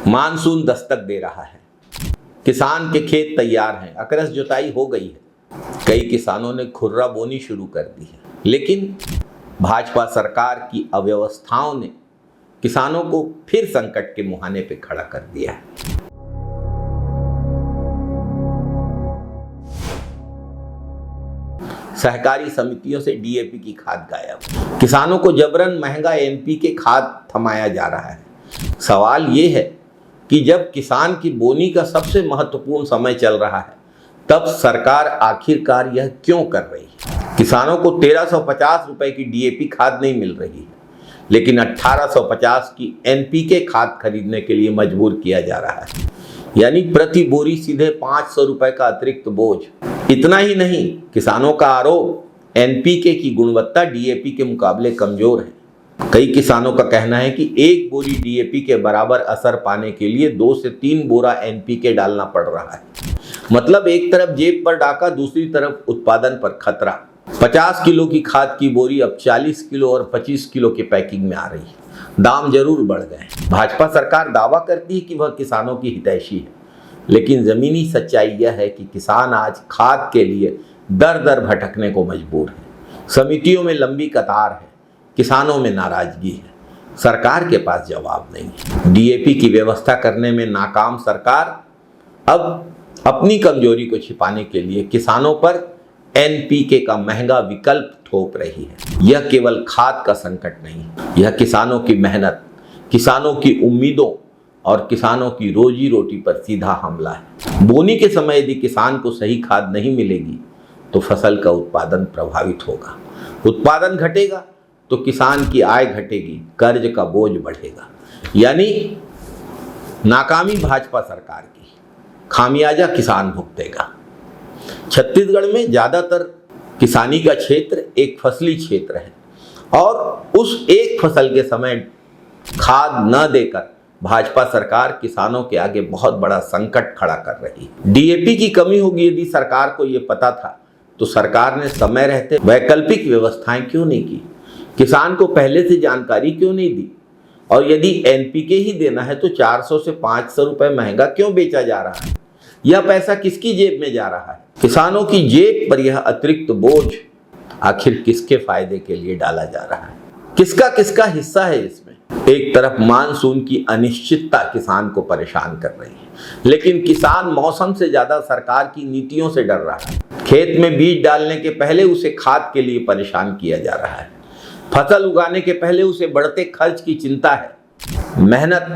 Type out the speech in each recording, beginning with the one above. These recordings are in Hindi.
मानसून दस्तक दे रहा है, किसान के खेत तैयार हैं, अकरस जुताई हो गई है, कई किसानों ने खुर्रा बोनी शुरू कर दी है। लेकिन भाजपा सरकार की अव्यवस्थाओं ने किसानों को फिर संकट के मुहाने पे खड़ा कर दिया है। सहकारी समितियों से डीएपी की खाद गायब, किसानों को जबरन महंगा एनपीके खाद थमाया जा रहा है। सवाल ये है कि जब किसान की बोनी का सबसे महत्वपूर्ण समय चल रहा है, तब सरकार आखिरकार यह क्यों कर रही है? किसानों को 1350 रुपए की डीएपी खाद नहीं मिल रही है, लेकिन 1850 की एनपीके खाद खरीदने के लिए मजबूर किया जा रहा है, यानी प्रति बोरी सीधे 500 रुपए का अतिरिक्त बोझ। इतना ही नहीं, किसानों का आरोप एनपीके की गुणवत्ता डीएपी के मुकाबले कमजोर है। कई किसानों का कहना है कि एक बोरी डीएपी के बराबर असर पाने के लिए 2 से 3 बोरा एनपीके डालना पड़ रहा है। मतलब एक तरफ जेब पर डाका, दूसरी तरफ उत्पादन पर खतरा। 50 किलो की खाद की बोरी अब 40 किलो और 25 किलो की पैकिंग में आ रही है। दाम जरूर बढ़ गए। भाजपा सरकार दावा करती है कि वह किसानों की हितैषी है, लेकिन जमीनी सच्चाई यह है कि किसान आज खाद के लिए दर दर भटकने को मजबूर है। समितियों में लंबी कतार है, किसानों में नाराजगी है, सरकार के पास जवाब नहीं है। डीएपी की व्यवस्था करने में नाकाम सरकार अब अपनी कमजोरी को छिपाने के लिए किसानों पर एनपीके का महंगा विकल्प थोप रही है। यह केवल खाद का संकट नहीं, यह किसानों की मेहनत, किसानों की उम्मीदों और किसानों की रोजी रोटी पर सीधा हमला है। बोनी के समय यदि किसान को सही खाद नहीं मिलेगी तो फसल का उत्पादन प्रभावित होगा। उत्पादन घटेगा तो किसान की आय घटेगी, कर्ज का बोझ बढ़ेगा। यानी नाकामी भाजपा सरकार की, खामियाजा किसान भुगतेगा। छत्तीसगढ़ में ज्यादातर किसानी का क्षेत्र एक फसली क्षेत्र है और उस एक फसल के समय खाद न देकर भाजपा सरकार किसानों के आगे बहुत बड़ा संकट खड़ा कर रही है। डीएपी की कमी होगी, यदि सरकार को यह पता था तो सरकार ने समय रहते वैकल्पिक व्यवस्थाएं क्यों नहीं की? किसान को पहले से जानकारी क्यों नहीं दी? और यदि एनपीके ही देना है तो 400 से 500 रुपए महंगा क्यों बेचा जा रहा है? यह पैसा किसकी जेब में जा रहा है? किसानों की जेब पर यह अतिरिक्त बोझ आखिर किसके फायदे के लिए डाला जा रहा है? किसका किसका हिस्सा है इसमें? एक तरफ मानसून की अनिश्चितता किसान को परेशान कर रही है, लेकिन किसान मौसम से ज्यादा सरकार की नीतियों से डर रहा है। खेत में बीज डालने के पहले उसे खाद के लिए परेशान किया जा रहा है। फसल उगाने के पहले उसे बढ़ते खर्च की चिंता है। मेहनत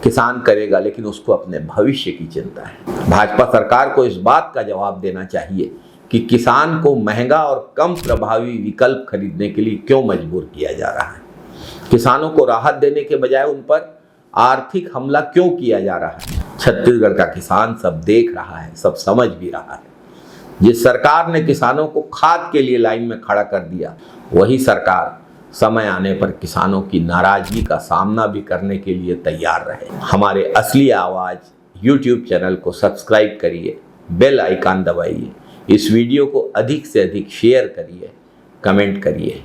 किसान करेगा, लेकिन उसको अपने भविष्य की चिंता है। भाजपा सरकार को इस बात का जवाब देना चाहिए कि किसान को महंगा और कम प्रभावी विकल्प खरीदने के लिए क्यों मजबूर किया जा रहा है। किसानों को राहत देने के बजाय उन पर आर्थिक हमला क्यों किया जा रहा है। छत्तीसगढ़ का किसान सब देख रहा है, सब समझ भी रहा है। जिस सरकार ने किसानों को खाद के लिए लाइन में खड़ा कर दिया, वही सरकार समय आने पर किसानों की नाराजगी का सामना भी करने के लिए तैयार रहे। हमारे असली आवाज YouTube चैनल को सब्सक्राइब करिए, बेल आइकन दबाइए, इस वीडियो को अधिक से अधिक शेयर करिए, कमेंट करिए।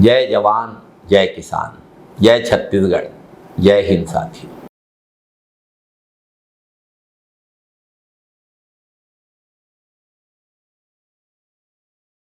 जय जवान, जय किसान, जय छत्तीसगढ़, जय हिंद साथियों।